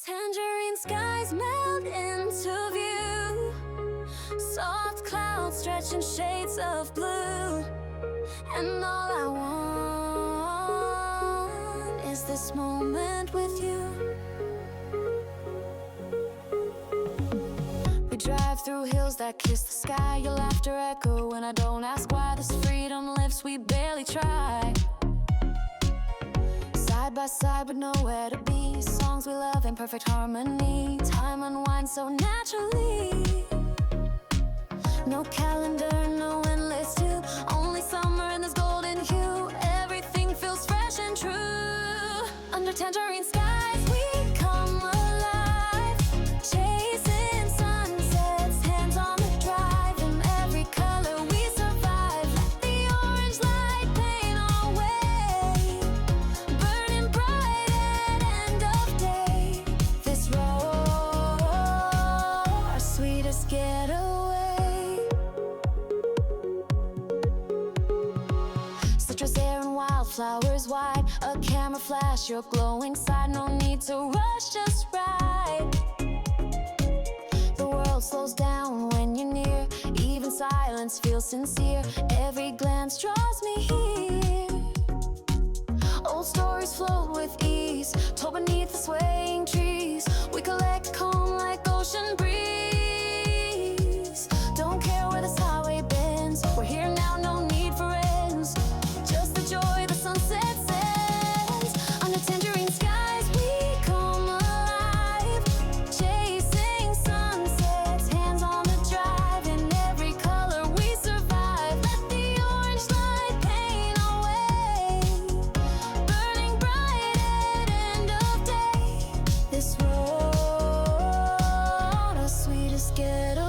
Tangerine skies melt into view. Soft clouds stretch in shades of blue. And all I want is this moment with you. We drive through hills that kiss the sky. Your laughter echo when I don't ask why. This freedom lives, we barely try. Side by side with nowhere to be. Songs we love in perfect harmony. Time unwinds so naturally. No calendar, no endless tube. Only summer in this golden hue. Everything feels fresh and true. Under tangerine skies we come alive. Chasing sunsets, hands on the drive. In every color we survive. Let the orange light paint our way. Burning bright at end of day. This road, our sweetest getaway. Citrus air and wildflowers wide. A camera flash, your glowing side. No need to rush, just ride. The world slows down when you're near. Even silence feels sincere. Every glance draws me here. Old stories float with ease, told beneath the swaying trees. We collect calm like ocean breeze. Don't care where this highway bends. We're here now, no need for ends. Just the joy the sunset sends. Under tangerine skies we come alive. Chasing sunsets, hands on the drive. In every color we survive. Let the orange light paint our way. Burning bright at end of day. This road, our sweetest getaway.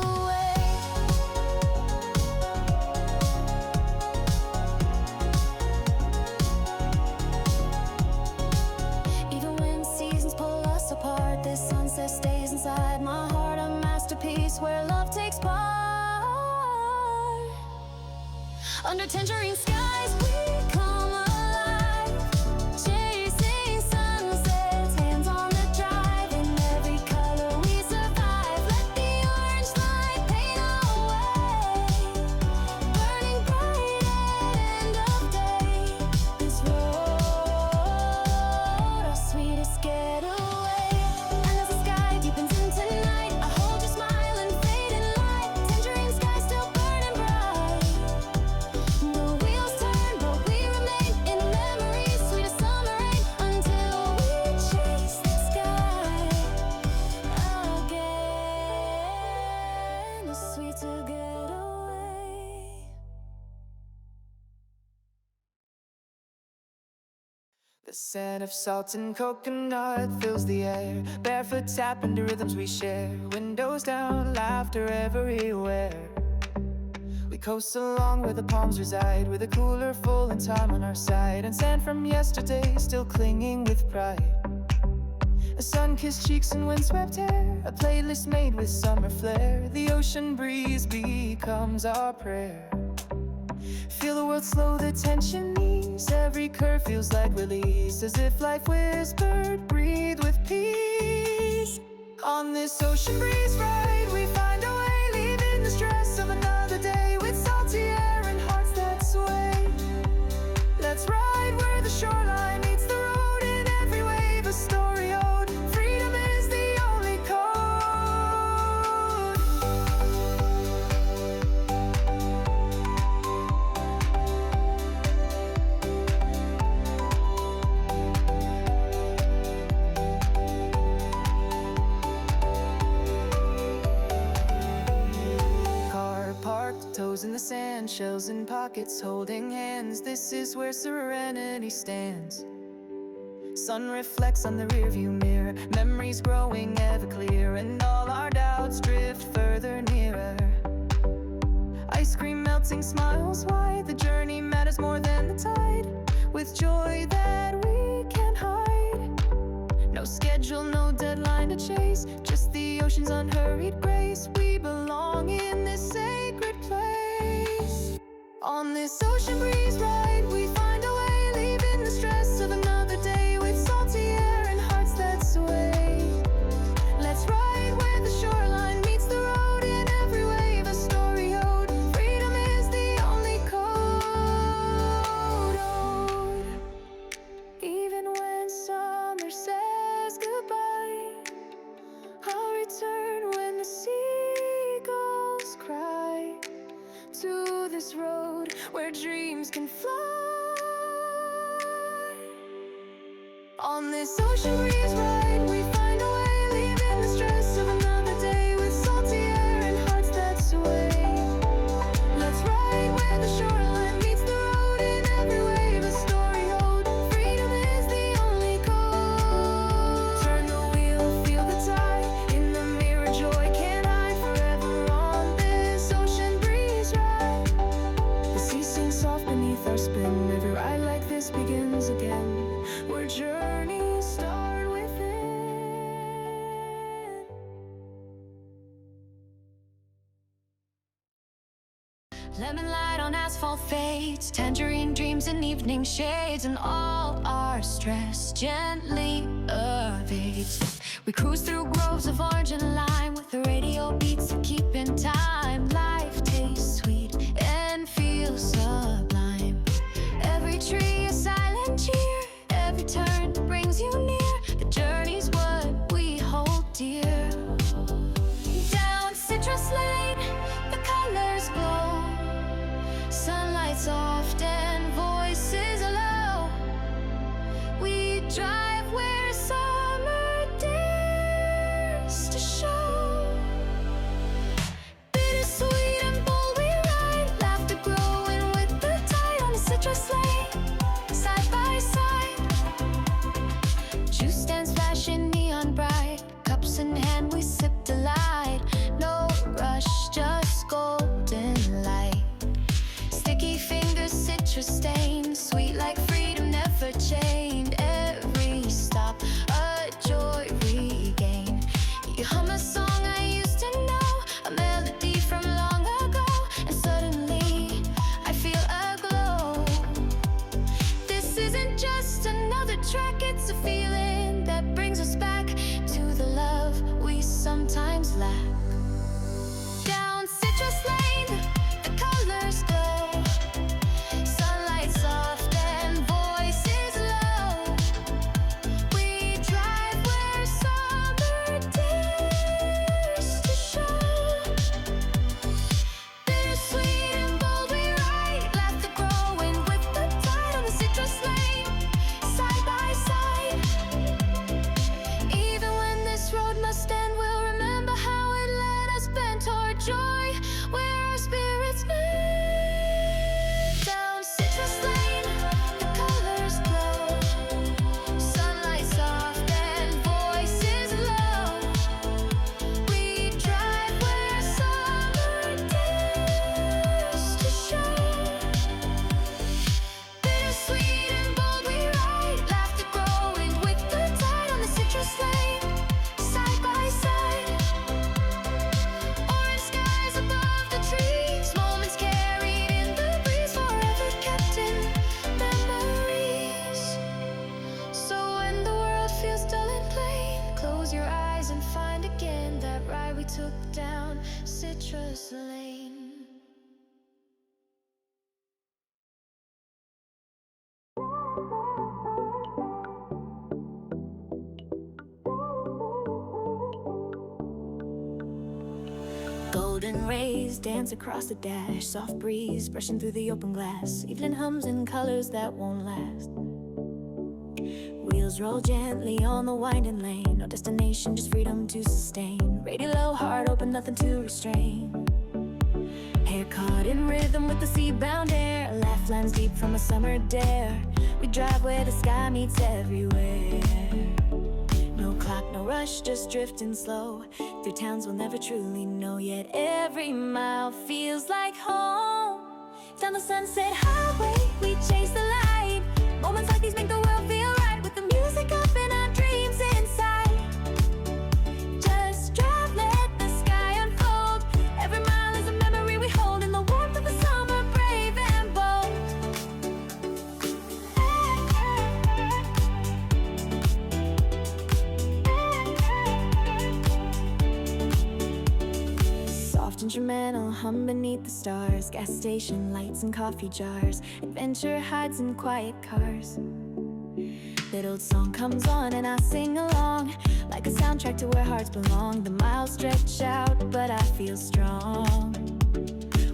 Even when seasons pull us apart, this sunset stays inside my heart. A masterpiece where love takes part. Under tangerine skies we come alive. Chasing sunsets, hands on the drive. In every color we survive. Let the orange light paint our way. Burning bright at end of day. This road, our sweetest getaway. And as the sky deepens into night, I hold your smile and fading light. Tangerine skies still burning bright. The wheels turn, but we remain in memories. Sweet as summer rain until we chase the sky again. It's sweet to get away. The scent of salt and coconut fills the air. Barefoot tapping to rhythms we share. Windows down, laughter everywhere. We coast along where the palms reside, with a cooler full and time on our side. And sand from yesterday still clinging with pride. A sun-kissed cheeks and windswept hair. A playlist made with summer flair. The ocean breeze becomes our prayer. Feel the world slow, the tension ease. Every curve feels like release. As if life whispered, breathe with peace. On this ocean breeze ride, we find a way, leaving the stress of another day. With salty air and hearts that sway. Let's ride where the shoreline meets the road. In every wave a story owed. Freedom is the only code. Car parked, toes in the sand, shells in pockets, holding hands. This is where serenity stands. Sun reflects on the rearview mirror. Memories growing ever clearer, and all our doubts drift further nearer. Ice cream melting, smiles wide. The journey matters more than the tide. With joy that we can't hide. No schedule, no deadline to chase. Just the ocean's unhurried grace. We belong in this sacred place. On this ocean breeze ride, we find a way, leaving the stress of another day. With salty air and hearts that sway. where dreams can fly. On this ocean breeze ride, we find a way, leaving the stress of another day with salty air and hearts that sway. Let's ride where the shoreline meets the road, in every wave a story old. Freedom is the only code. Turn the wheel, feel the tide. In the mirror, joy can't hide. Forever on this ocean breeze ride. The sea sings soft beneath our spin. Every ride like this begins again. Where journeys start within. Lemon light on asphalt fades, tangerine dreams in evening shades, and all our stress gently evades. We cruise through groves of orange and lime, with the radio beats to keep in time. Life tastes sweet and feels sublime. Every tree a silent cheer, every turn brings you near. The journey's what we hold dear. Down citrus lane, the colors glow. Sunlight soft and voices low. We drive where summer dares to show. Bittersweet and bold we ride, laughter growing with the tide on the citrus lane, side by side. Juice stands flashing neon bright, cups in hand we sip delight. No rush, just golden light. Sticky fingers, citrus stain, sweet like freedom never chained. Every stop, a joy regain. You hum a song I used to know, a melody from long ago, and suddenly I feel a glow. This isn't just another track, it's a feeling that brings us back to the love we sometimes lack. Down citrus lane, the colors glow. Sunlight soft and voices low. We drive where summer dares to show. Bittersweet and bold we ride, laughter growing with the tide on the citrus lane, side by side. Even when this road must end, we'll remember how it led us bent toward joy, where our spirits met. Down citrus lane, the colors glow. Sunlight soft and voices low. We drive where summer dares to show. Bittersweet and bold we ride, laughter growing with the tide on the citrus lane, side by side. Orange skies above the trees, moments carried in the breeze, forever kept in memories. So when the world feels dull and plain, close your eyes and find again that ride we took down citrus lane. Golden rays dance across the dash, soft breeze brushing through the open glass. Evening hums in colors that won't last. Wheels roll gently on the winding lane, no destination, just freedom to sustain. Radio low, heart open, nothing to restrain. Hair caught in rhythm with the sea-bound air, a laugh lands deep from a summer dare. We drive where the sky meets everywhere. No clock, no rush, just drifting slow through towns we'll never truly know. Yet every mile feels like home. Down the sunset highway, we chase the light. Moments like these make the world feel right, with the music up and our dreams inside. Just drive, let the sky unfold. Every mile is a memory we hold in the warmth of the summer, brave and bold. Soft instrumental hum beneath the stars, gas station lights and coffee jars. Adventure hides in quiet cars. That old song comes on and I sing along, like a soundtrack to where hearts belong. The miles stretch out, but I feel strong.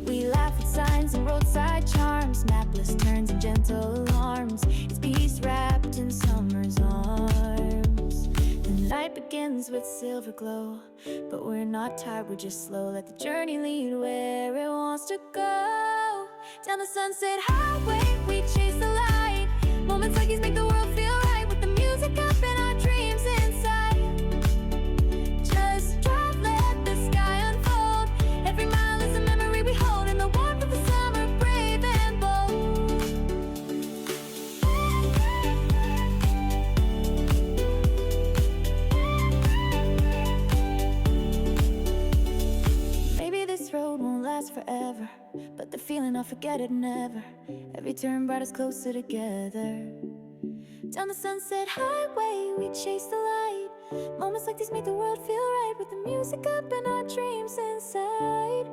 We We laugh at signs and roadside charms, mapless turns and gentle alarms. It's peace wrapped in summer's arms. The night begins with silver glow, but we're not tired, we're just slow. Let the journey lead where it wants to go. Down the sunset highway, we chase the light. Moments like these make the world feel right, with the music up and our dreams inside. Just drive, let the sky unfold. Every mile is a memory we hold, in the warmth of the summer, brave and bold. Maybe this road won't last forever, but the feeling I'll forget it never. Every turn brought us closer together. Down the sunset highway, we chase the light. Moments like these make the world feel right, with the music up and our dreams inside.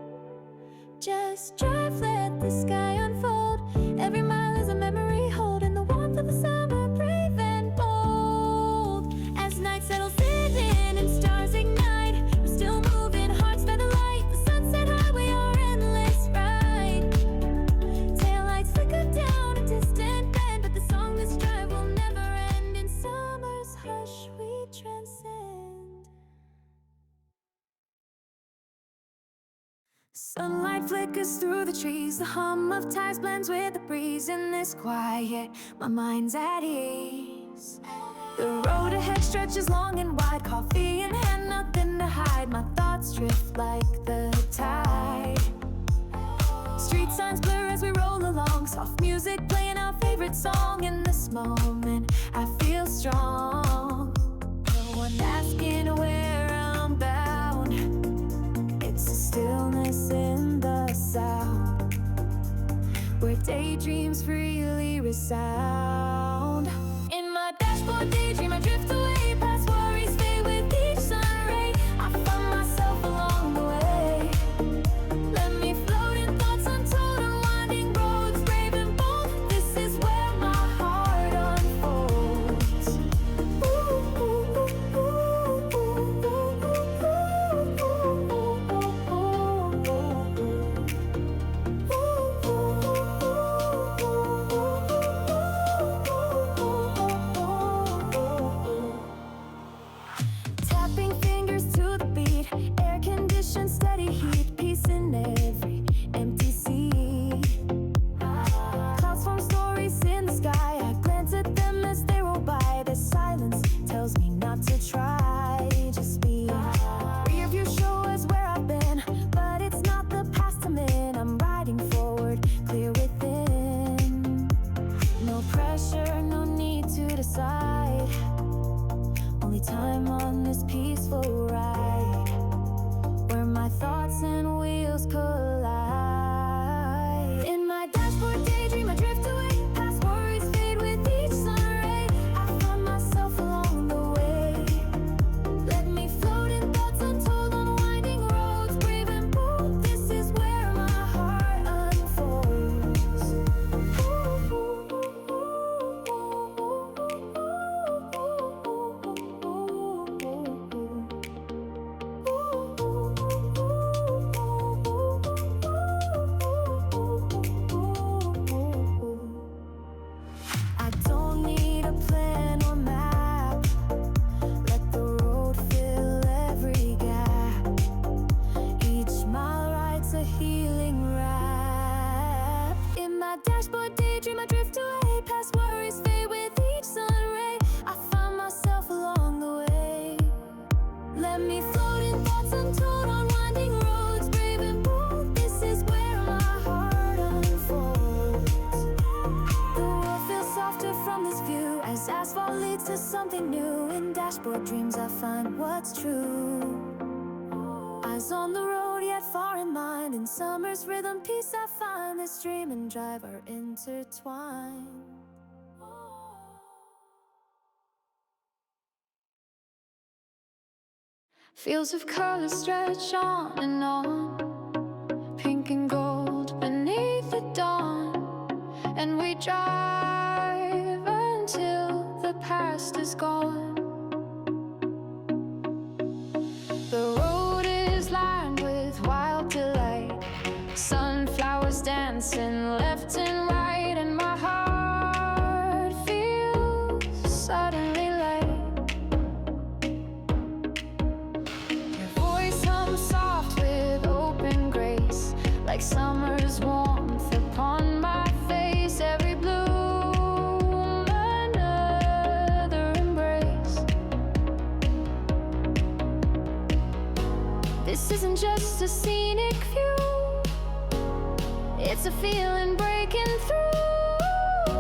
Just drive, let the sky unfold. Every mile is a memory hold, in the warmth of the summer, brave and bold. As night settles in and stars ignite, we're still moving, hearts by the light. The sunset highway, our endless ride. Taillights flicker down a distant bend, but the song this drive will never end. In summer's hush, we transcend. Sunlight flickers through the trees, the hum of tides blends with the breeze. In this quiet, my mind's at ease. The road ahead stretches long and wide, coffee in hand, nothing to hide. My thoughts drift like the tide. Street signs blur as we roll along, soft music playing our favorite song. In this moment, I feel strong. No one asking where I'm bound. It's a stillness in the sound, where daydreams freely resound. In my dashboard daydream, I drift away, past worries fade with each sun ray. I find myself along the way. Let me float in thoughts untold, unwinding roads, brave and bold. This is where my heart unfolds. Ooh, ooh, ooh, ooh, ooh, tapping fingers to the beat, air conditioned, steady heat, peace in every empty seat. Clouds form stories in the sky, I glance at them as they roll by. The silence tells me not to try, just be. Rear view show us where I've been, but it's not the past I'm in. I'm riding forward, clear within. No pressure, no need to decide. Only time on this peaceful ride, where my thoughts and wheels collide. In my dashboard daydream, I drift away, past worries fade with each sun ray. I find myself along the way. Let me float in thoughts untold, unwinding roads, brave and bold. This is where my heart unfolds. I don't need a plan or map. Let the road fill every gap. Each mile rides a healing rap. In my dashboard daydream, I drift away, past worries fade with each sun ray. I find myself along the way. Let me float in thoughts untold, unwinding roads, brave and bold. This is where my heart unfolds. The world feels softer from this view, as asphalt leads to something new. In dashboard dreams, I find what's true. Eyes on the road, yet far in mind. In summer's rhythm, peace I find. This dream and drive are intertwined. Fields of color stretch on and on, pink and gold beneath the dawn. And we drive until the past is gone. The road is lined with wild delight, sunflowers This isn't just a scenic view, it's a feeling breaking through,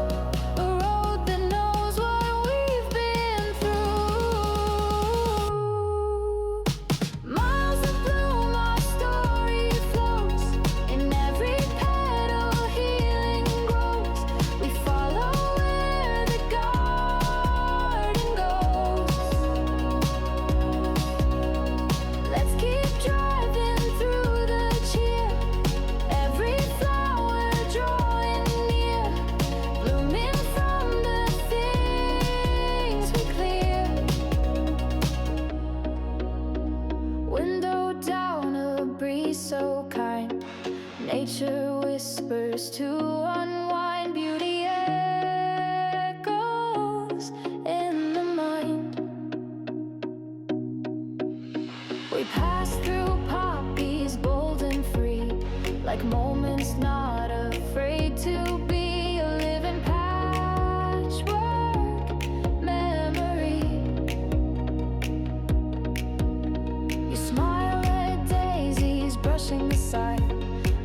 a road that knows what we've been through. Miles of bloom, our story flows, in every petal healing grows. We follow where the garden goes. Let's keep driving through the cheer, every flower drawing near, blooming from the things we clear. Window down, a breeze so kind, nature whispers to unwind, beauty echoes in the mind. We pass through poppies bold and free, like moments not afraid to be, a living patchwork memory. You smile at daisies brushing the side,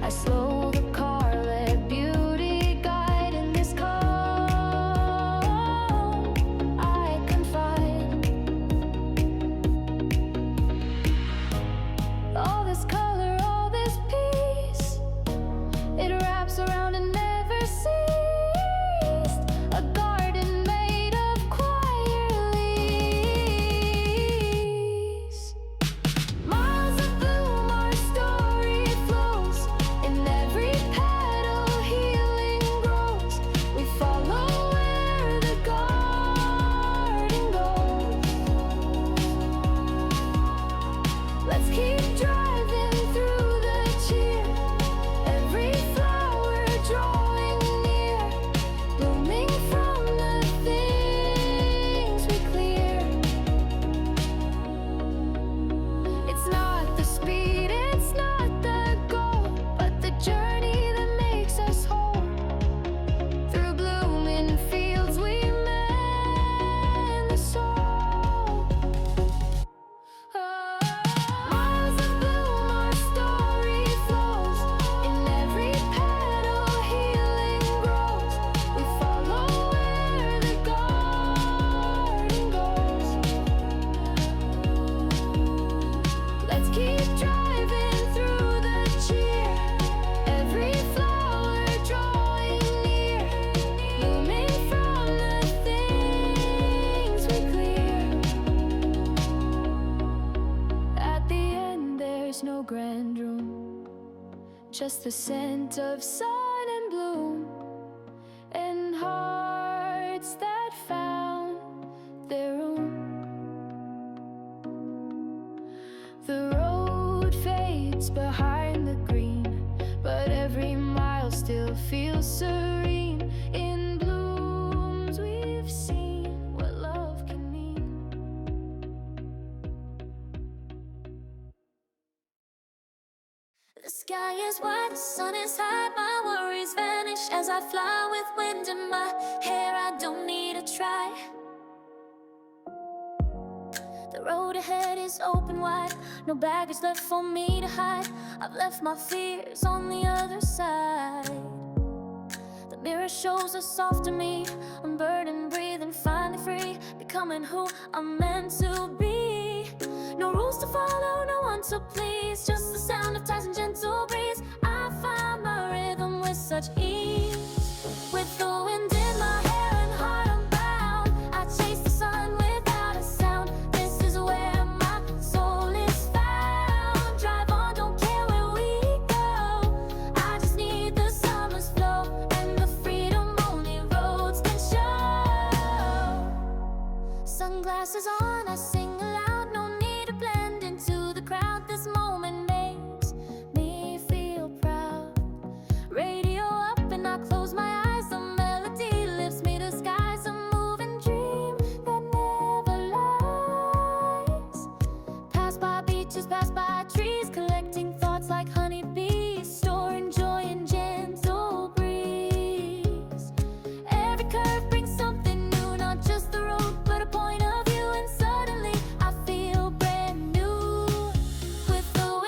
I slow the car, let beauty guide. In this calm I confide. All this color, all this peace, it wraps around and never ceased, a garden made of quiet leaves. Miles of bloom, our story flows, in every petal healing grows. We follow where the garden goes. Let's keep driving through the cheer, every flower drawing near, blooming from the things we clear. It's not the speed, it's not the goal, but the journey that makes us whole. Through blooming fields we mend the soul. Miles of bloom, our story flows, in every petal healing grows. We follow where the garden goes. Let's keep driving through the cheer, every flower drawing near, blooming from the things we clear. At the end there's no grand room, just the scent of sun and bloom, and hearts that found their room. The road fades behind the green, but every mile still feels serene. In blooms we've seen what love can mean. The sky is white, the sun is high, my worries vanish as I fly with wind in my hair. I don't need to try. The road ahead is open wide, no baggage left for me to hide. I've left my fears on the other side. The mirror shows a softer me, unburdened, breathing, finally free, becoming who I'm meant to be. No rules to follow, no one to please, just the sound of ties and gentle breeze. I find my rhythm with such ease, with the wind in my hair and heart unbound. I chase the sun without a sound. This is where my soul is found. Drive on, don't care where we go. I just need the summer's flow and the freedom only roads can show. Sunglasses on, I sing aloud, no need to blend into the crowd. This moment makes me feel proud. Radio up and I close my eyes, the melody lifts me to skies. A moving dream that never lies. Pass by beaches, pass by trees, collecting thoughts like honeybees, storing joy in gentle breeze. Every curve brings something new, not just the road, but a point of view. And suddenly I feel brand new, with the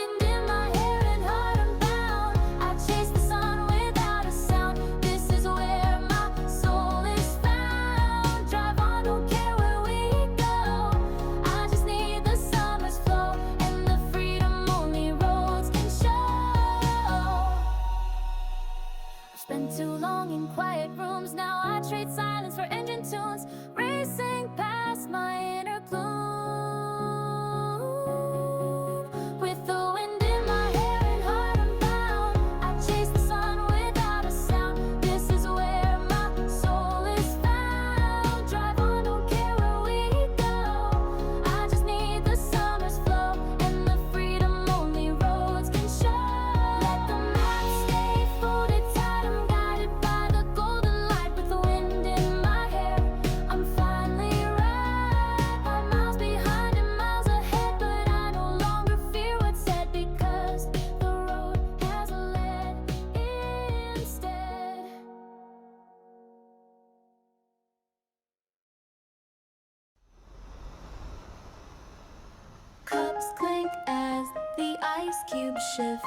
cube shift.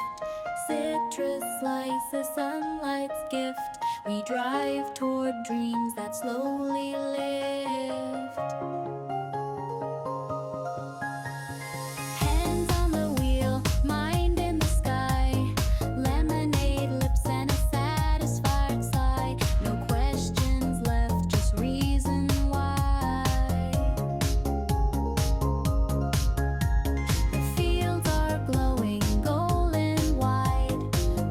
Citrus slices sunlight's gift. We drive toward dreams that slowly lift. Hands on the wheel, mind in the sky. Lemonade lips and a satisfied sigh. No questions left, just reason why. The fields are glowing golden wide.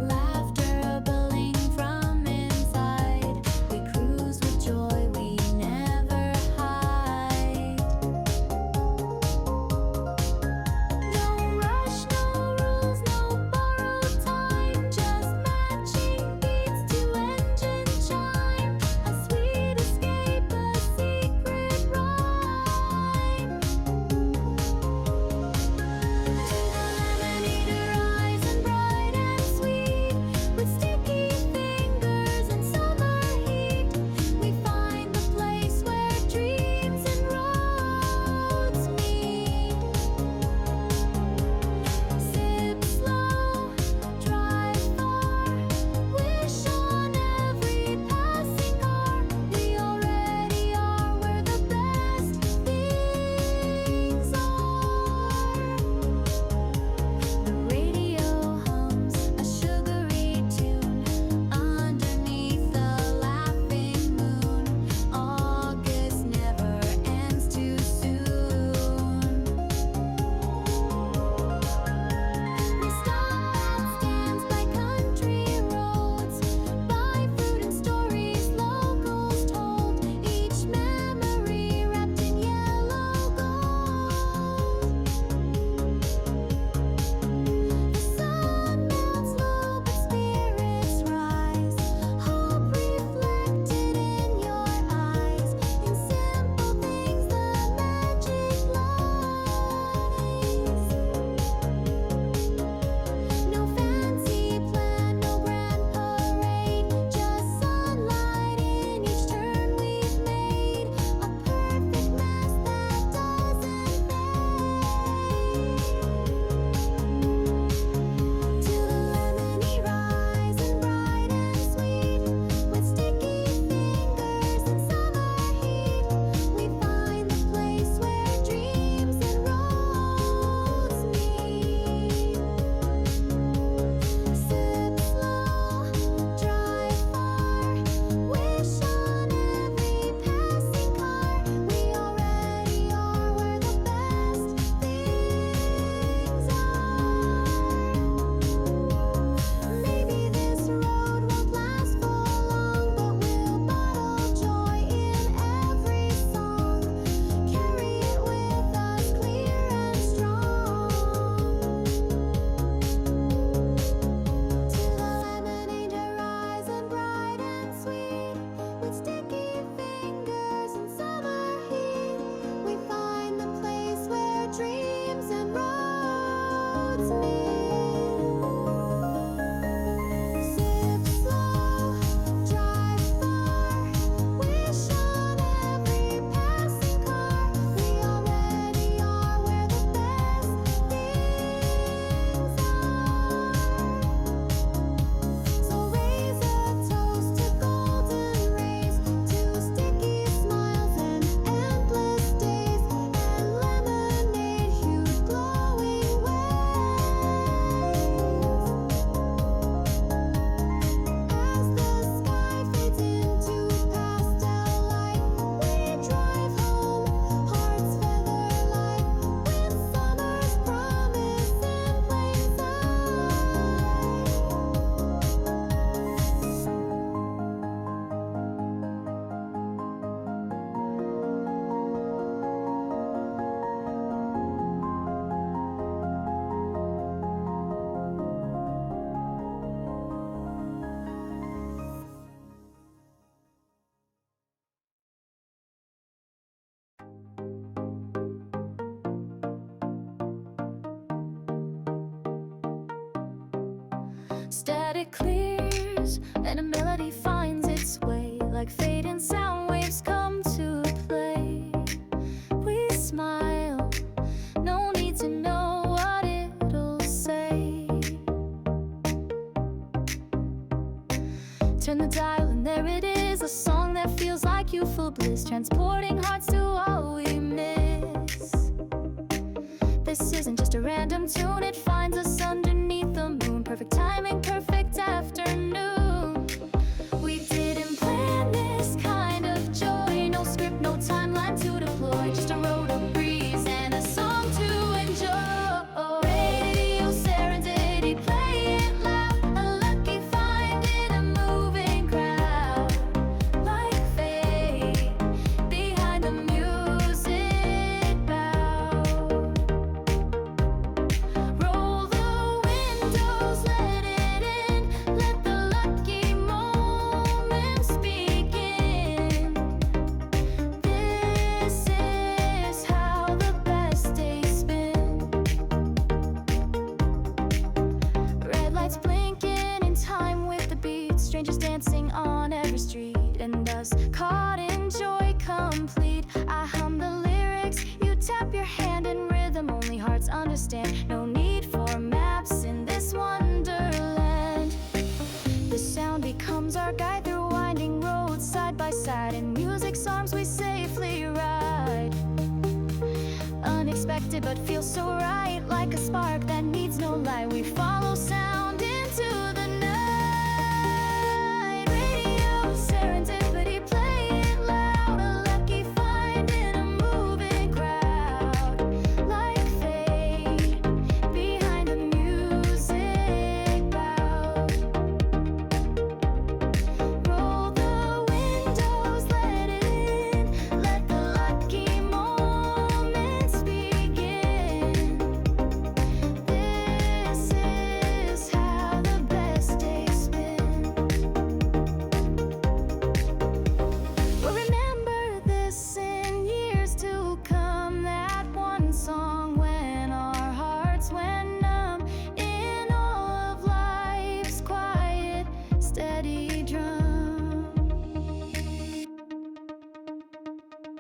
Laughter bubbling from inside. We cruise with joy we never hide. No rush, no rules, no borrowed time. Just matching beats to engine chime. A sweet escape, a secret rhyme. Lemonade rising bright and sweet. With sticky fingers and summer heat, we find the place where dreams and roads meet. Sip slow, drive far. Wish on every passing car. We already are where the best things are. The radio hums a sugary tune underneath the laughing moon. August never ends too soon. We stop at stands by country roads, buy fruit and stories locals told. Each memory wrapped in yellow gold. The sun melts low, but spirits rise. Hope reflected in your eyes. In simple things, the magic lies. No fancy plan, no grand parade. Just sunlight in each turn we've made. A perfect mess that doesn't fade. Till the lemony rising bright and sweet. With sticky fingers and summer heat, we find the place where dreams and roads meet. Sip slow, drive far. Wish on every passing car. We already are where the best things are. Maybe this road won't last for long, but we'll bottle joy in every song. Carry it with us clear and strong. Till the lemonade rising bright and sweet. With sticky fingers and summer heat, we find the place where dreams and roads meet. Sip slow, drive far. Wish on every passing car. We already are where the best things are. So raise a toast to golden rays, to sticky smiles and endless days, and lemonade hued glowing waves. As the sky fades into pastel light, we drive home, hearts feather light, with summer's promise in plain sight. Static clears and a melody finds its way, like fading sound waves come to play. We smile, no need to know what it'll say. Turn the dial and there it is, a song that feels like youthful bliss, transporting hearts to all we miss. This isn't just a random tune, it finds us underneath the moon. Perfect timing, perfect afternoon. We didn't plan this kind of joy, no script, no timeline to deploy, just a road, a breeze, and a song to enjoy. Radio Serendipity, play it loud, a lucky find in a moving crowd. Like fate, behind the music bow. Roll the windows, let it in, let the lucky moments begin. This is how the best days spin. Red lights blinking in time with the beat, strangers dancing on every street, and us caught in joy complete. I hum the lyrics, you tap your hand in rhythm, only hearts understand. No need for maps in this wonderland. The sound becomes our guide through winding roads, side by side. In music's arms we safely ride. Unexpected but feels so right, like a spark that needs no light. We follow sound into the night. Radio Serendipity, play it loud, a lucky find in a moving crowd. Like fate, behind the music bow. Roll the windows, let it in, let the lucky moments begin. This is how the best days spin. We'll remember this in years to come, that one song when our hearts went numb, in all of life's quiet, steady drum.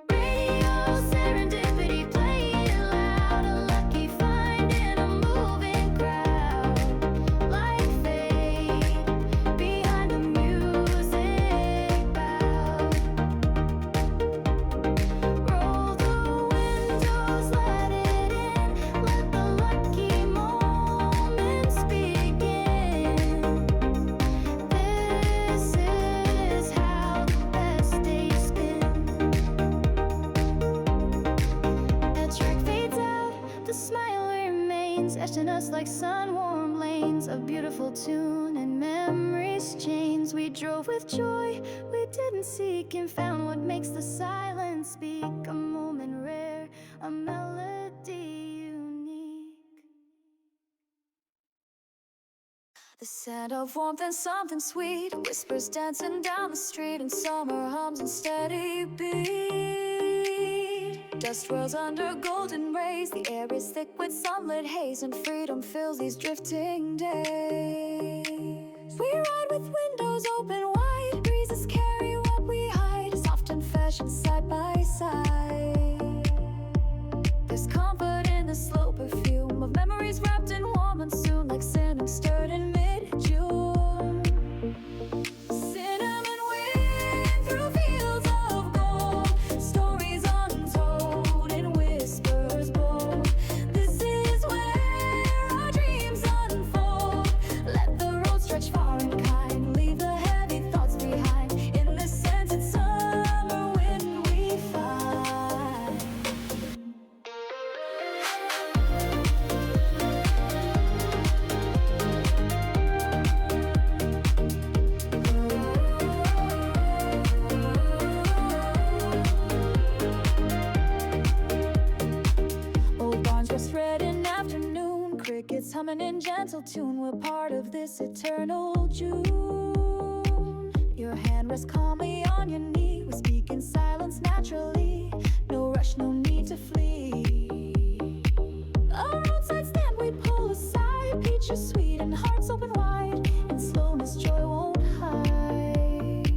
Radio Serendipity, play it loud, a lucky find in a moving crowd. Like fate, behind the music bow. Roll the windows, let it in, let the lucky moments begin. This is how the best days spin. That track fades out, the smile remains, etched in us like sun-warmed lanes. A beautiful tune and memories chains. We drove with joy, we didn't seek, and found what makes the silence speak. A moment rare, a melody unique. The scent of warmth and something sweet, whispers dancing down the street, and summer hums and steady beat. Dust swirls under golden rays, the air is thick with sunlit haze, and freedom fills these drifting days. We ride with windows open wide, breezes carry what we hide, soft and fashion side by side. There's comfort in the slow perfume of memories wrapped in warm monsoon, like cinnamon stirred in mid-June. Cinnamon wind through fields of gold, stories untold in whispers bold. This is where our dreams unfold. Let the road stretch far and kind, leave the heavy thoughts behind. In this scented summer wind we find. Old barns rest red in afternoon, crickets humming in gentle tune. We're part of this eternal June. Your hand rests calmly on your knee, we speak in silence naturally. No rush, no need to flee. A roadside stand we pull aside, peaches sweet and hearts open wide. In slowness joy won't hide.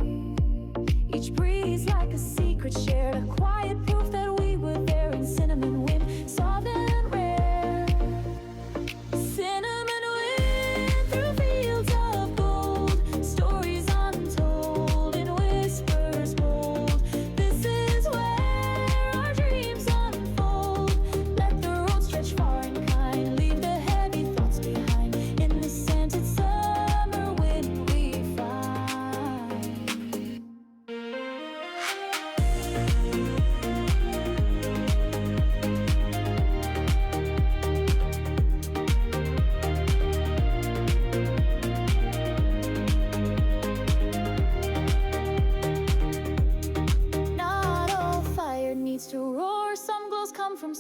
Each breeze like a secret shared, a quiet proof that we were there. In cinnamon wind, soft and rare. Cinnamon wind through fields of gold, stories untold.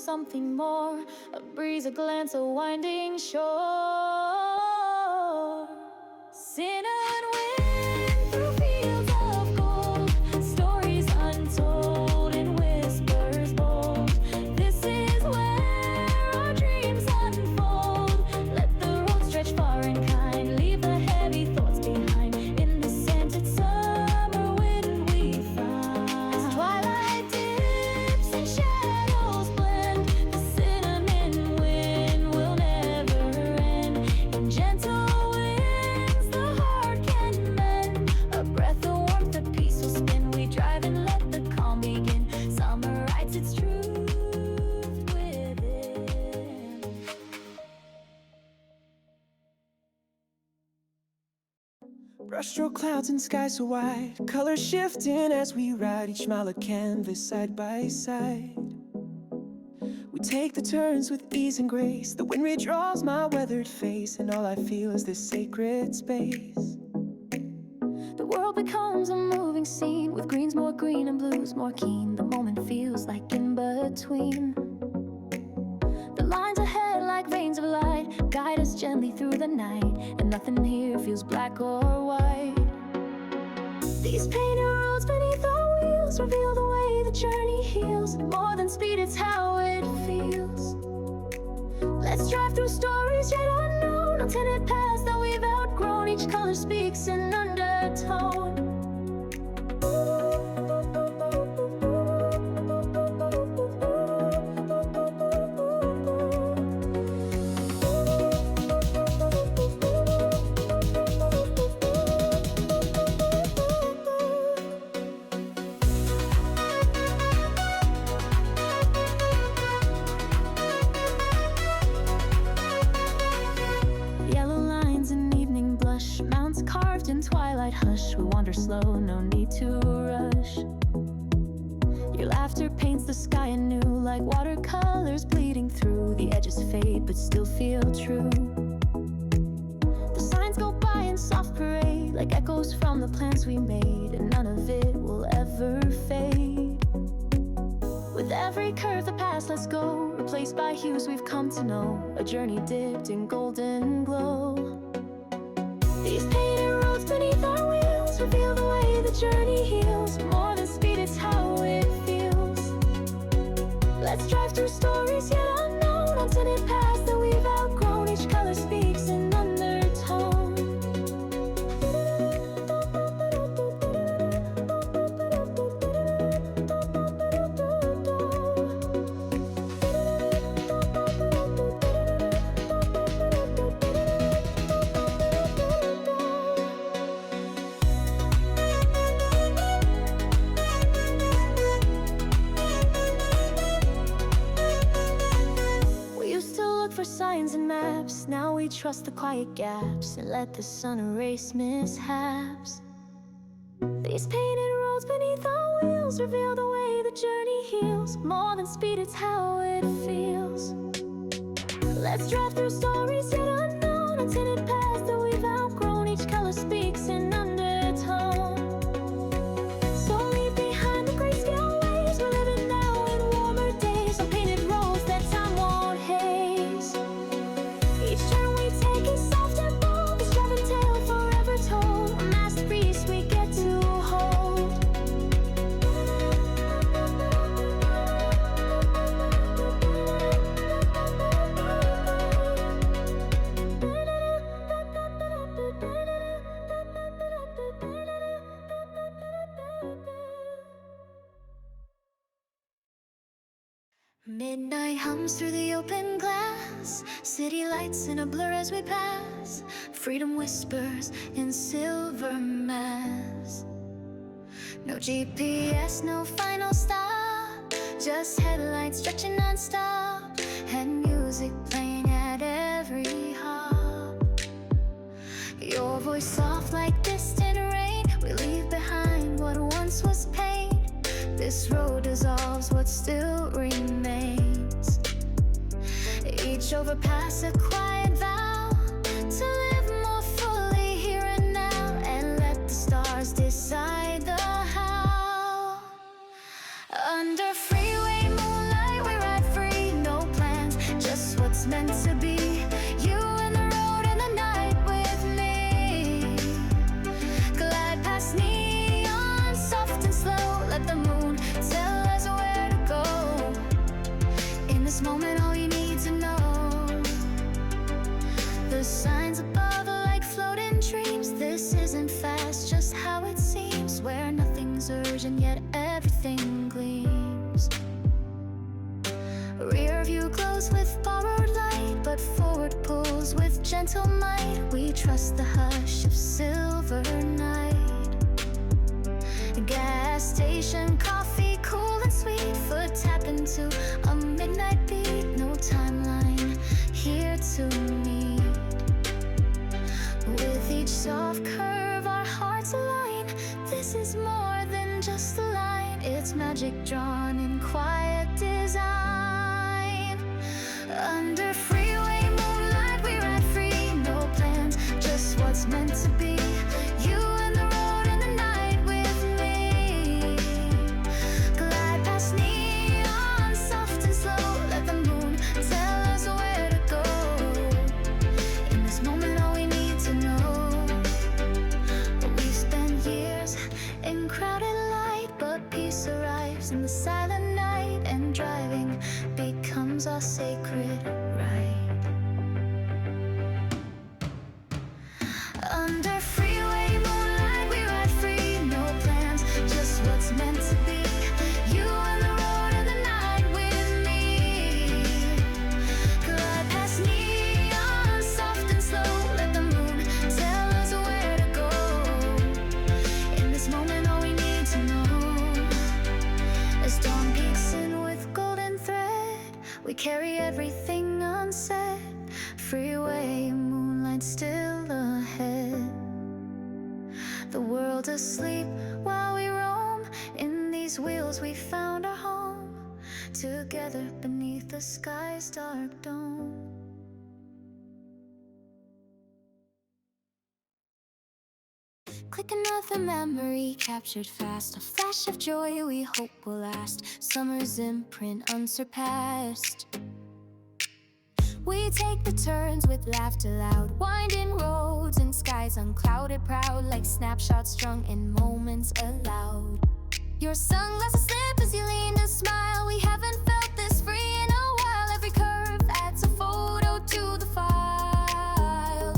something more. A breeze, a glance, a winding shore. Cinnamon wind through fields of gold, stories untold in whispers bold. This is where our dreams unfold. Let the road stretch far and kind, leave the heavy thoughts behind. In the scented summer wind we find. As twilight dips and shadows blend, the cinnamon wind will never end. In gentle winds the heart can mend. A breath of warmth, a peaceful spin. We drive and let the calm begin. Summer writes its truth within. Brushstroke clouds and skies so wide, colors shifting as we ride, each mile a canvas side by side. We take the turns with ease and grace, the wind redraws my weathered face, and all I feel is this sacred space. The world becomes a moving scene, with greens more green and blues more keen. The moment feels like in between. The lines ahead like veins of light guide us gently through the night, and nothing here feels black or white. These painted roads beneath our wheels reveal the way the journey heals. More than speed, it's how it feels. Let's drive through stories yet unknown, untinted paths that we've outgrown. Each color speaks in undertone. Yellow lines in evening blush, mounts carved in twilight hush. We wander slow, no need to rush. Your laughter paints the sky anew, like watercolors bleeding through. The edges fade but still feel true. The signs go by in soft parade, like echoes from the plans we made, and none of it will ever fade. With every curve the past lets go, replaced by hues we've come to know. A journey dipped in golden glow. These painted roads beneath our wheels reveal the way the journey heals. More than speed, it's how it feels. Let's drive through stories yet unknown, untinted paths that we've outgrown. Each color speaks in undertone. We used to look for signs and maps, now we trust the quiet gaps and let the sun erase mishaps. These painted roads beneath our wheels reveal the way the journey heals. More than speed, it's how it feels. Let's drive through stories yet unknown, untinted paths that we've outgrown. Each color speaks in undertone. So leave behind the grayscale waves, we're living now in warmer days on painted roads that time won't haze. Each turn we take is soft and bold, this driving tale forever told. A masterpiece we get to hold. Midnight hums through the open glass, city lights in a blur as we pass. Freedom whispers in silver mass. No GPS, no final stop, just headlights stretching non-stop, and music playing at every hop. Your voice soft like distant rain, we leave behind what once was pain. This road dissolves what still remains. Each overpass a quiet vow to live more fully here and now, and let the stars decide the how. Under freeway moonlight we ride free, The signs above are like floating dreams. This isn't fast, just how it seems. Where nothing's urgent, yet everything gleams. Rear view glows with borrowed light, but forward pulls with gentle might. We trust the hush of silver night. Gas station coffee, cool and sweet. Foot tap into a midnight beat. No timeline here to meet. With each soft curve our hearts align. This is more than just a line. It's magic drawn in quiet design. Under freeway moonlight we ride free. No plans, just what's meant to be. You and the road and the night with me. Glide past neon, soft and slow. Let the moon tell us where to go. In this moment all we need to know. We've spent years in crowded light, but peace arrives in the silent night. And driving becomes our sacred right. Under freeway moonlight we ride free. No plans, just what's meant to be. You and the road and the night with me. Glide past neon, soft and slow. Let the moon tell us where to go. In this moment all we need to know. As dawn peeks in with golden thread, we carry everything unsaid. Freeway moonlight still ahead. The world asleep while we roam. In these wheels we found our home. Together beneath the sky's dark dome. Click another memory captured fast. A flash of joy we hope will last. Summer's imprint unsurpassed. We take the turns with laughter loud. Winding roads and skies unclouded, proud like snapshots strung in moments allowed. Your sunglasses slip as you lean to smile. We haven't felt this free in a while. Every curve adds a photo to the file.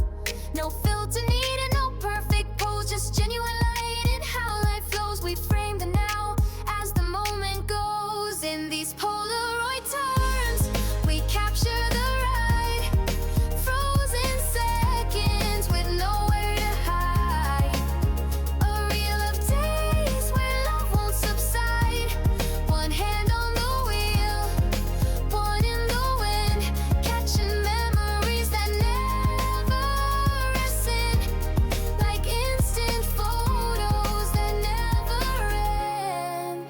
No filter needed, no perfect pose, just genuine light in how life flows. We frame the now as the moment goes. In these Polaroid turns, we capture the ride. Frozen seconds with nowhere to hide. A reel of days where love won't subside. One hand on the wheel, one in the wind, catching memories that never rescind. Like instant photos that never end.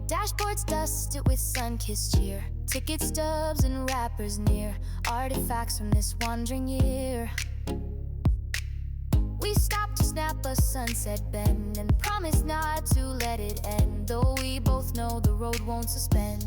Dashboards dusted with sun-kissed cheer. Ticket stubs and wrappers near. Artifacts from this wandering year. We stop to snap a sunset bend and promise not to let it end. Though we both know the road won't suspend.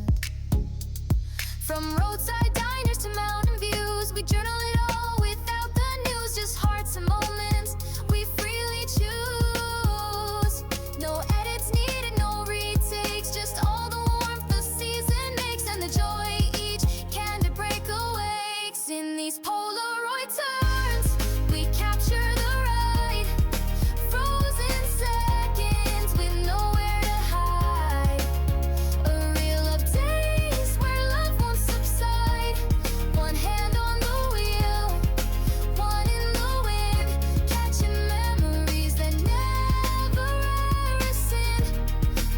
From roadside diners to mountain views, we journal it all without the news. Just hearts and moments we freely choose. No edits needed, no retakes, just all the warmth the season makes. And the joy each candid break awakes. In these Polaroid turns, we capture the ride. Frozen seconds with nowhere to hide. A reel of days where love won't subside. One hand on the wheel, one in the wind, catching memories that never rescind.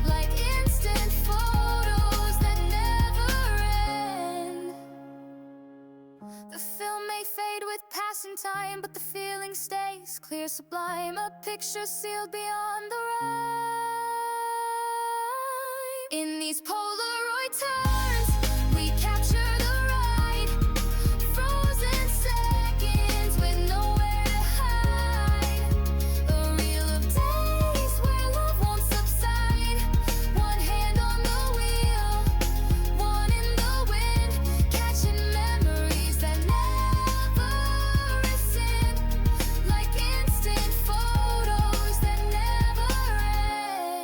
Like instant photos that never end. The film may fade with passing time, but the feeling stays clear, sublime. A picture sealed beyond the rhyme. In these Polaroid turns, we capture the ride. Frozen seconds with nowhere to hide. A reel of days where love won't subside. One hand on the wheel, one in the wind, catching memories that never rescind. Like instant photos that never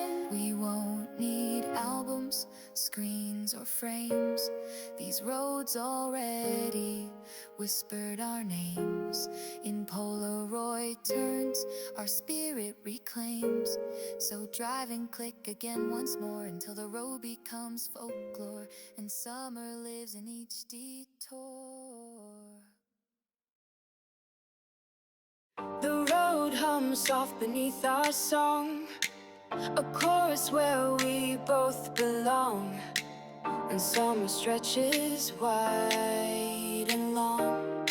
end. We won't need albums, screens, or whispered our names in Polaroid turns, our spirit reclaims. So drive and click again once more until the road becomes folklore and summer lives in each detour. The road hums soft beneath our song, a chorus where we both belong. And summer stretches wide and long.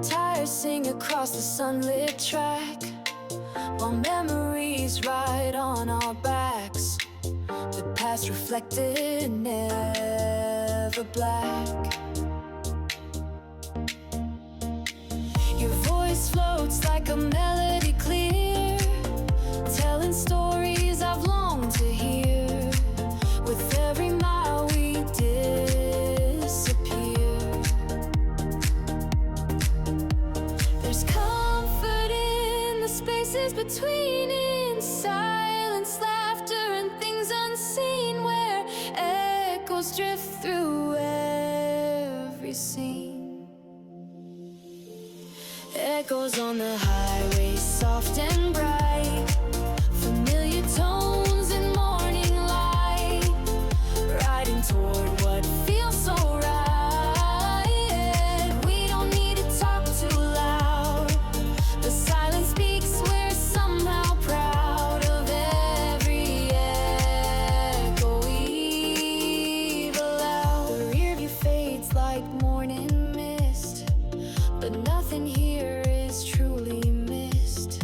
Tires sing across the sunlit track, while memories ride on our backs. The past reflected, never black. Your voice floats like a melody clear, telling stories I've longed to hear. With every mile we disappear, there's comfort in the spaces between, in silence, laughter, and things unseen, where echoes drift through every scene. Echoes on the highway, soft and bright, familiar tones in morning light, riding toward what feels so right. We don't need to talk too loud, the silence speaks, we're somehow proud of every echo we've allowed. The rear view fades like morning mist, but nothing here is truly missed.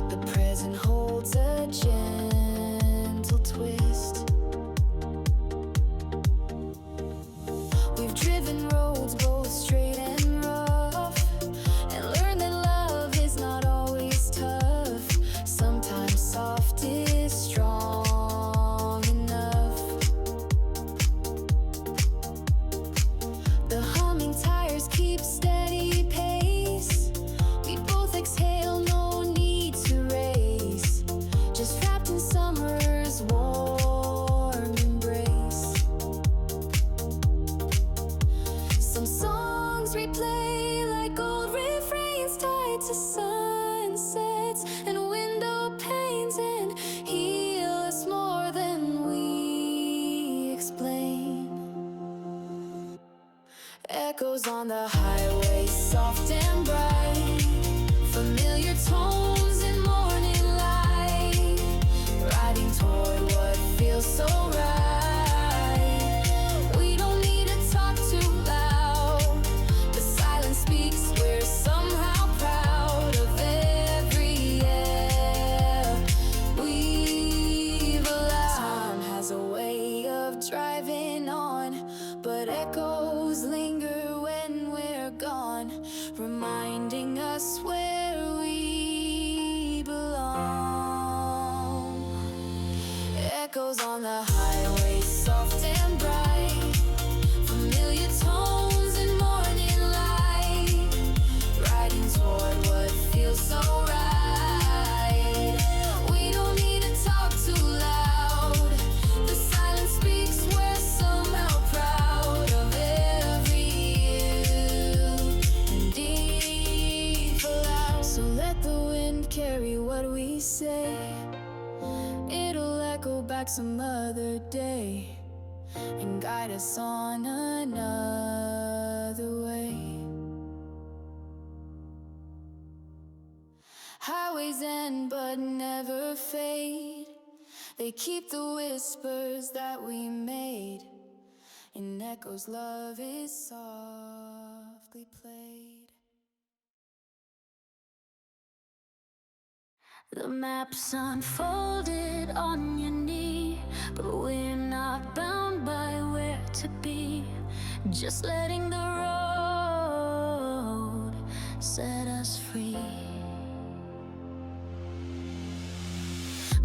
The present holds a gentle twist. We've driven roads both straight and rough, and learned that love is not always tough. Sometimes soft is strong enough. The humming tires keep steady pace. We both exhale, no need to race. Just wrapped in summer's warm embrace. Some songs replay like old refrains, tied to sunsets and window panes, and heal us more than we explain. Echoes on the highway, soft and bright, familiar tones in morning light, riding toward what feels so right. We don't need to talk too loud, the silence speaks, we're somehow proud of every air we've allowed. Time has a way of driving on, but echoes linger when we're gone, reminding us where we belong. Echoes on the highway, soft and bright, familiar tones in morning light, riding toward what feels so right. We don't need to talk too loud, the silence speaks, we're somehow proud of every you and deep aloud. So let the wind carry what we say, it'll echo back some other day and guide us on another way. Highways end but never fade, they keep the whispers that we made, in echoes love is softly played. The map's unfolded on your knee, but we're not bound by where to be, just letting the road set us free.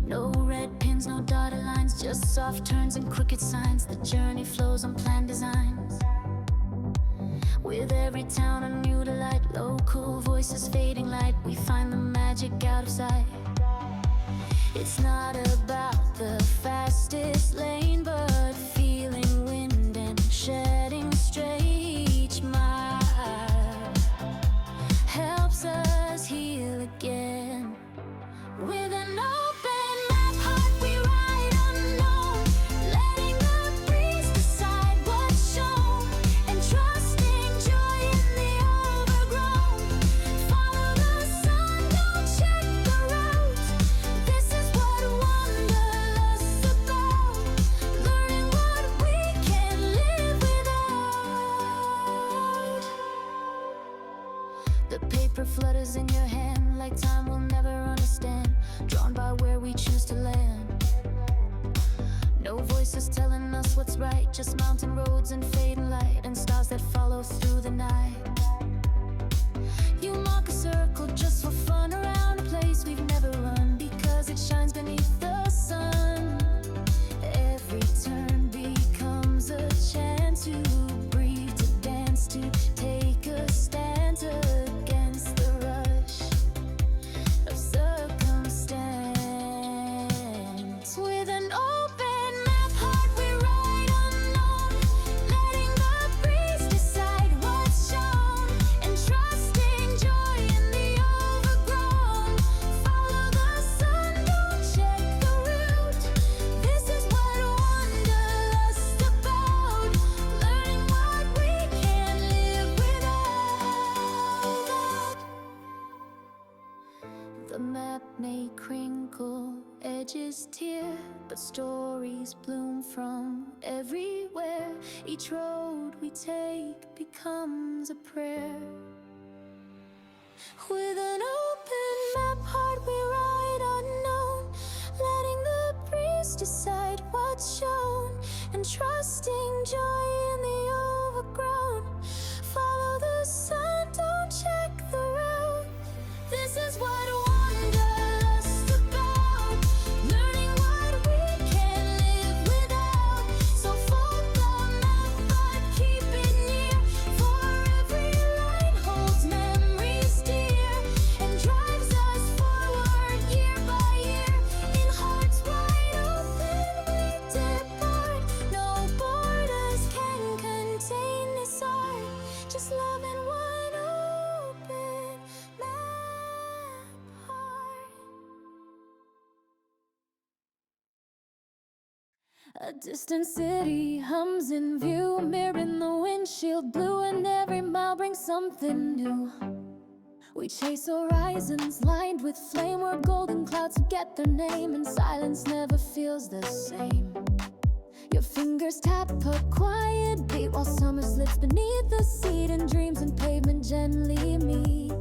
No red pins, no dotted lines, just soft turns and crooked signs. The journey flows on planned designs, with every town a new delight. Local voices fading light, we find the magic out of sight. It's not about the fastest lane, but feeling wind and shade. is in your hand, like time we'll never understand, drawn by where we choose to land. No voices telling us what's right, just mountain roads and fading light, and stars that follow through the night. You mark a circle just for fun around a place we've never run, because it shines beneath the sun. Every turn becomes a chance to breathe, to dance, to take a stand against the rush of circumstance. With an open map, heart we ride unknown, letting the breeze decide what's shown, and trusting joy in the overgrown. Follow the sun, don't check the route. This is what wanderlust about, learning what we can't live without. The map may crinkle, edges tear, but stories bloom from everywhere. Each road we take becomes a prayer. With an open map, heart we ride unknown, letting the breeze decide what's shown, and trusting joy in the overgrown. Follow the sun, don't check the route. This is what wanderlust about, learning what we can't live without. So fold the map, but keep it near, for every line holds memories dear, and drives us forward year by year. In hearts wide open we depart, no borders can contain this art, just love and one open map heart. A distant city hums in view, mirror in the windshield blue, and every mile brings something new. We chase horizons lined with flame, where golden clouds get their name, and silence never feels the same. Your fingers tap a quiet beat, while summer slips beneath the seat, and dreams and pavement gently meet.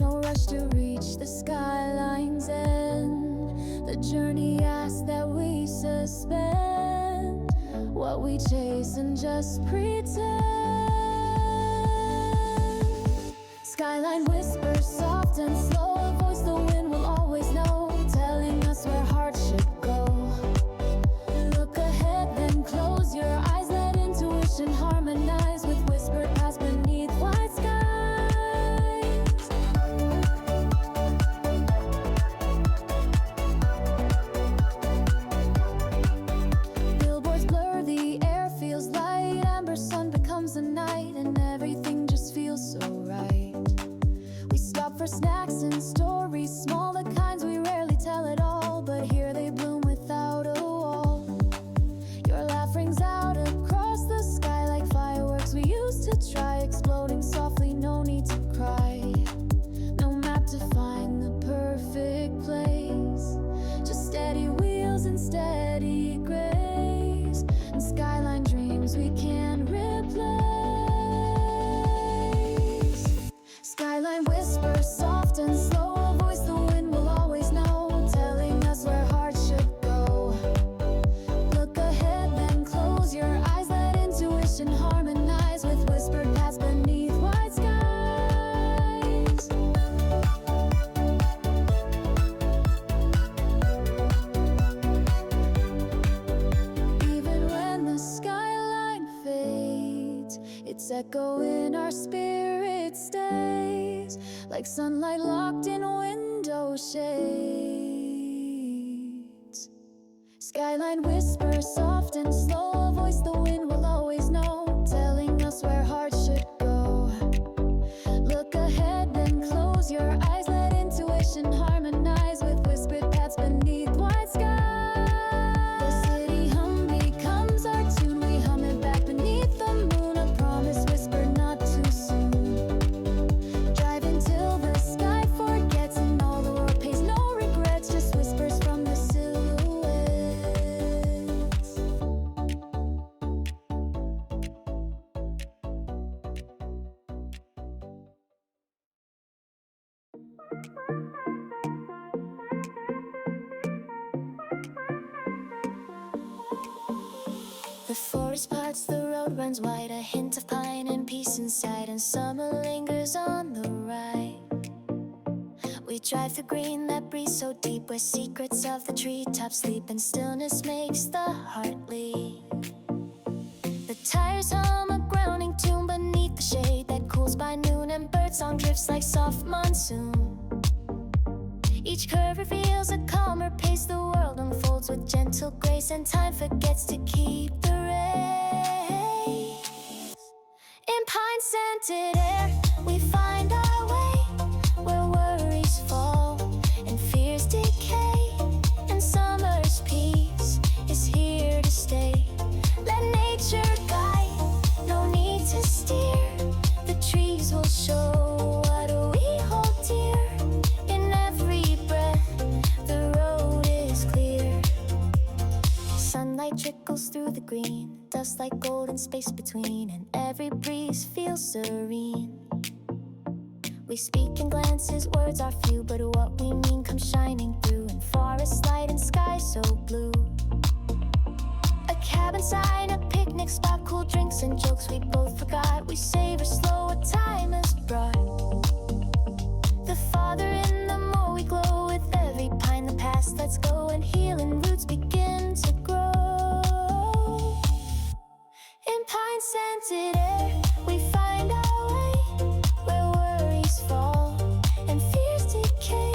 No rush to reach the skyline's end, the journey asks that we suspend what we chase and just pretend. Skyline Whisper, soft and slow, a voice the wind will always know, telling us where hearts should go. Look ahead, then close your eyes, let intuition harmonize with whispered paths beneath white skies. Billboards blur, the air feels light, amber sun becomes a night, and everything just feels so right. We stop for snacks and stories, small, the kinds we rarely tell at all, but here they bloom without a wall. Your laugh rings out across the sky like fireworks we used to try, exploding softly, no need to cry. No map to find the perfect place, just steady wheels and steady grace, and skyline dreams we can't replace. Skyline Whisper, soft and slow, a voice the wind will always know, telling us where hearts should go. Look ahead, then close your eyes, let intuition harmonize with whispered paths beneath white skies. Even when the skyline fades, its echo in our spirit stays, like sunlight locked in window shades. Skyline Whisper, soft and slow, a voice the wind will always know, telling us where hearts should go. Look ahead, then close your eyes, let intuition harmonize with whispered paths beneath white skies. The city hum becomes our tune, we hum it back beneath the moon, a promise whispered not too soon. Driving till the sky forgets, and all the world pays no regrets, just whispers from the silhouettes. The forest parts, the road runs wide, a hint of pine and peace inside, and summer lingers on the right. We drive through green that breathes so deep, where secrets of the treetops sleep, and stillness makes the heart leap. The tires hum a grounding tune beneath the shade that cools by noon, and birdsong drifts like soft monsoon. Each curve reveals a calmer pace, the world unfolds with gentle grace, and time forgets to keep the race. In pine-scented air, we find our way, where worries fall and fears decay, and summer's peace is here to stay. Let nature guide, no need to steer. The trees will show what we hold dear. In every breath, the road is clear. Sunlight trickles through the green, dust like golden space between, and every breeze feels serene. We speak in glances, words are few, but what we mean comes shining through, in forest light and sky so blue. A cabin sign, a picnic spot, cool drinks and jokes we both forgot. We savor slow what time has brought. The farther in, the more we glow with every pine. The past lets go, and healing roots begin to grow. In pine-scented air, we find our way, where worries fall and fears decay,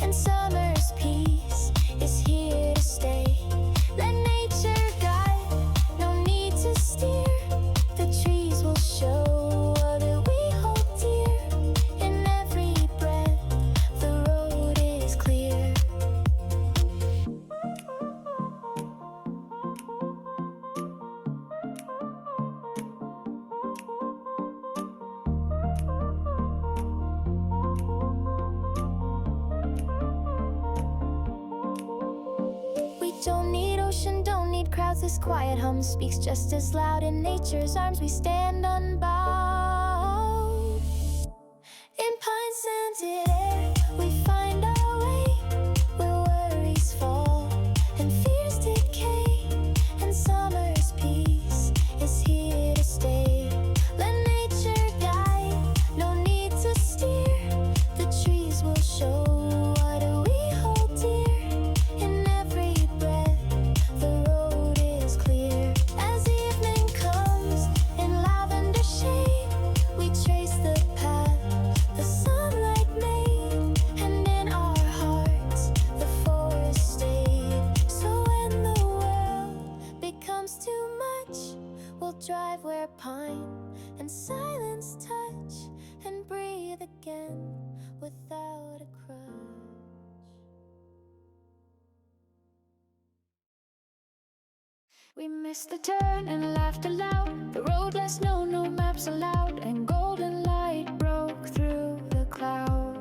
and summer's peace is here to stay. Let nature guide, no need to steer. The trees will show what we hold dear. In every breath, the road is clear. We don't need ocean, don't need crowds. This quiet hum speaks just as loud. In nature's arms we stand unbound. In pine-scented air, we find our way, where worries fall and fears decay, and summer's peace is here to stay. Let nature guide, no need to steer. The trees will show what we hold dear. In every breath, the road is clear. As evening comes in lavender shade, we trace the path the sunlight made, and in our hearts the forest stayed. So when the world becomes too much, we'll drive where pine and silence touch, and breathe again without a crutch. We missed the turn and laughed aloud. The road less known, no maps allowed, and golden light broke through the cloud.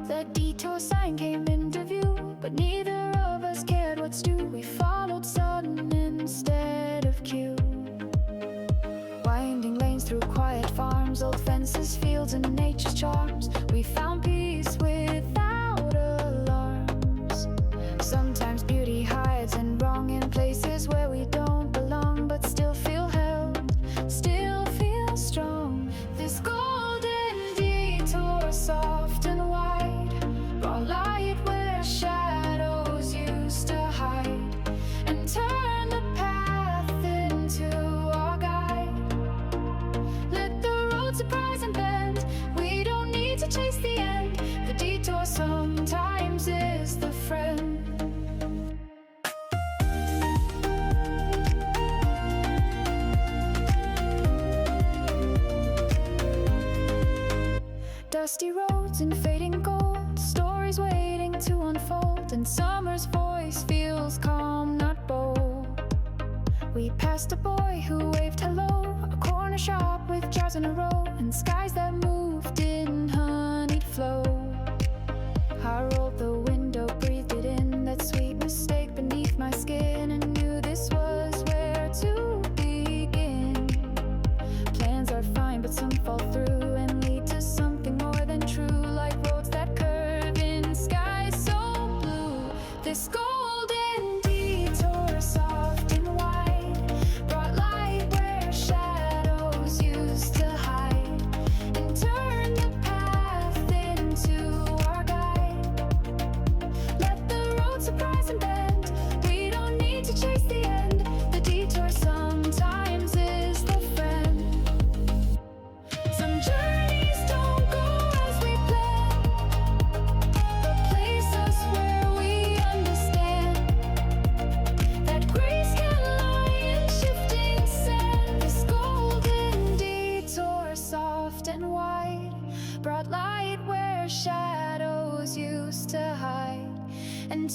The detour sign came into view, but neither of us cared what's due. We followed sun instead of cue. Winding lanes through quiet farms, old fences, fields, and nature's charms. We found peace without alarms. Sometimes beauty hides and wrong in places where we don't belong, but still feel held, still feel strong. This golden detour, soft and wide, brought light where shadows used to hide, and turned the path into our guide. Let the road surprise and bend. We don't need to chase the end. The detour sometimes is the friend. Dusty roads and fading gold, stories waiting to unfold, and summer's voice feels calm, not bold. We passed a boy who waved hello, a corner shop with jars in a row, and skies that moved in honeyed flow. I rolled the window, breathed it in, that sweet mistake beneath my skin, and knew this was where to begin. Plans are fine, but some fall through and lead to something more than true, like roads that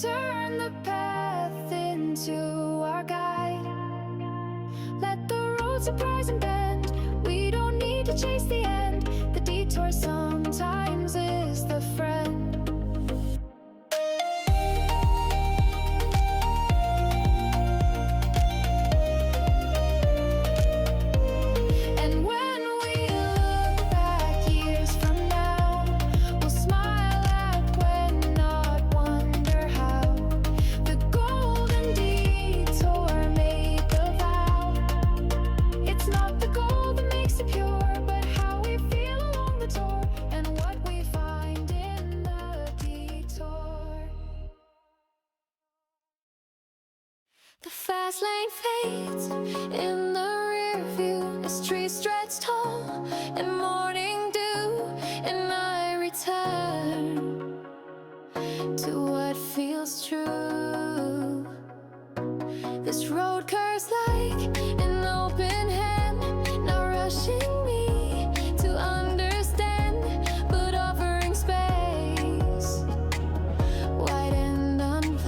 turn the path into our guide. Let the road surprise and bend. We don't need to chase the end. The detour sometimes is the friend. And when we look back years from now, we'll smile at when, not wonder how. The golden detour made the vow. It's not the goal that makes it pure, but how we feel along the tour and what we find in the detour. The fast lane fades in the rear view as trees stretch tall in morning dew, and I return to what feels true. This road curves like an open hand, not rushing me to understand, but offering space, wide and unplanned.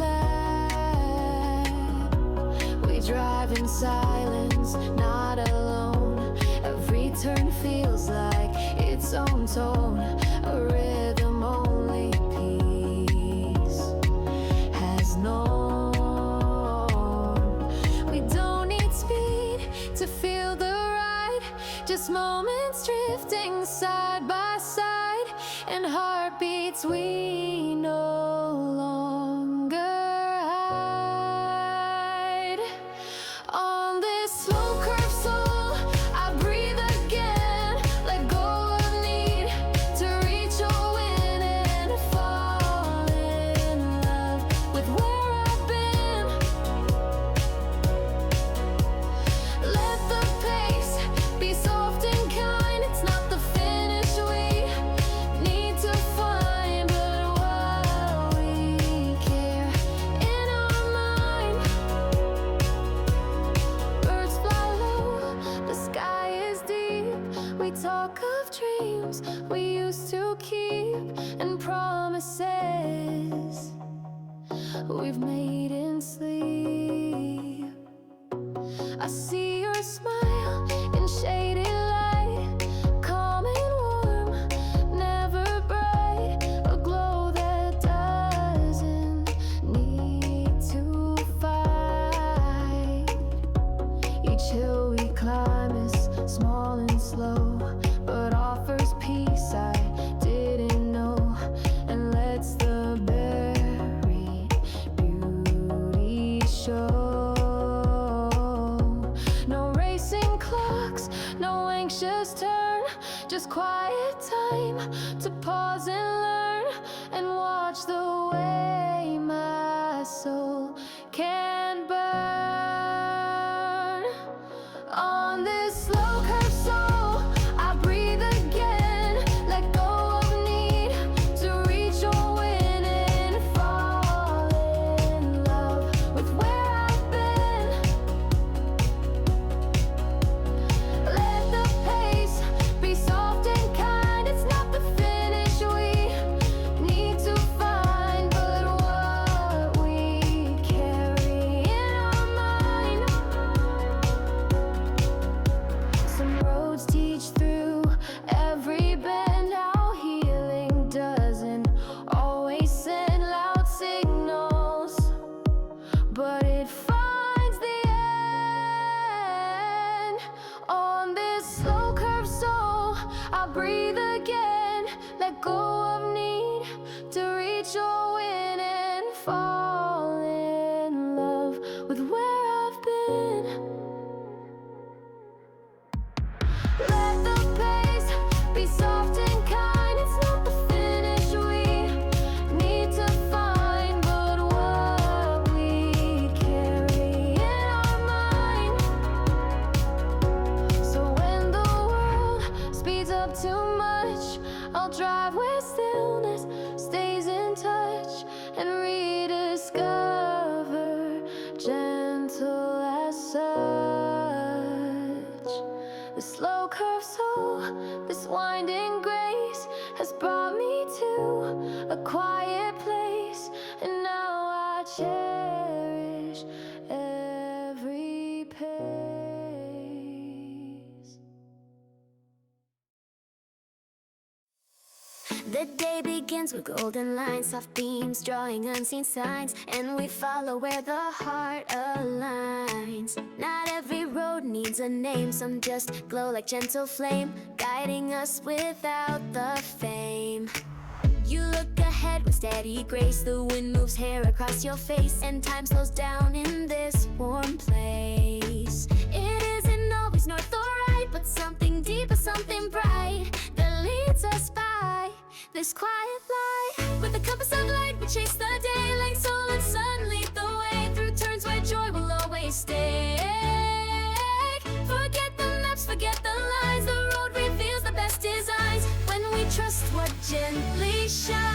We drive in silence, not alone. Every turn feels like its own tone, a rhythm only peace has known. We don't need speed to feel the ride, just moments drifting side by side, and heartbeats we no longer hide. On this slow curve soul, I breathe again, let go of need to reach or win and fall in love with where I've been. Let the pace be soft and kind. It's not the finish we need to find, but what we care in our mind. Birds fly low, the sky is deep. We talk of dreams we used to keep, and promises we've made in sleep. I see your smile in shady light, calm and warm, never bright, a glow that doesn't need to fight. Each hill we climb is small and slow, but offers peace I didn't know, and lets the buried beauty show. No racing clocks, no anxious turn, just quiet time to pause and learn, and watch the way my soul can burn. On this slow curve soul, I breathe again, let go of need to reach or win and fall in love with where I've been. Let the pace be soft and kind. It's not the finish we need to find, but what we carry in our mind. Some roads teach through every bend. How healing doesn't always send loud signals, but it finds the end. On this slow curve soul, I breathe again, let go of need to reach or win and fall in love with where I've been. Let the pace be soft and kind. It's not the finish we need to find, but what we carry in our mind. So when the world speeds up too much, I'll drive where stillness stays in touch, and rediscover gentle as such. The slow curve soul, this winding grace has brought me to a quiet place, and now The day begins with golden lines, soft beams drawing unseen signs, and we follow where the heart aligns. Not every road needs a name, some just glow like gentle flame, guiding us without the fame. You look ahead with steady grace, the wind moves hair across your face, and time slows down in this warm place. It isn't always north or right, but something deeper, something bright that leads us by this quiet light. With the compass of light, we chase the daylight, soul and sun lead the way through turns where joy will always stay. Forget the maps, forget the lines, the road reveals the best designs when we trust what gently shines.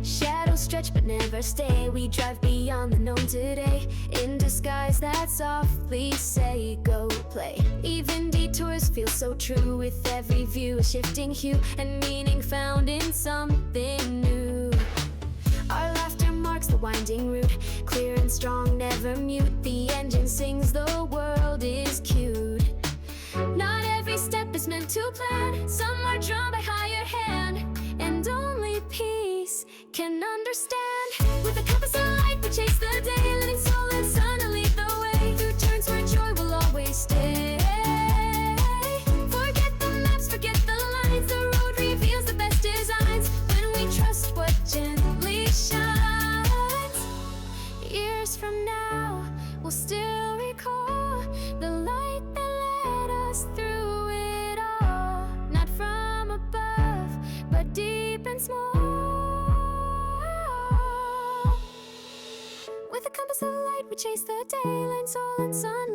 Shadows stretch but never stay, we drive beyond the known today, into skies that softly say go play. Even detours feel so true, with every view a shifting hue and meaning found in something new. Our laughter marks the winding route, clear and strong, never mute. The engine sings, the world is cued. Not every step is meant to plan, some are drawn by higher hand, and only peace can understand. With a compass of light, we chase the day, letting soul and sun lead the way through turns where joy will always stay. Forget the maps, forget the lines, the road reveals the best designs when we trust what gently shines. Years from now, we'll still recall the light that led us through it all. Not from above, but deep and small. With a compass of light, we chase the daylight, soul and sun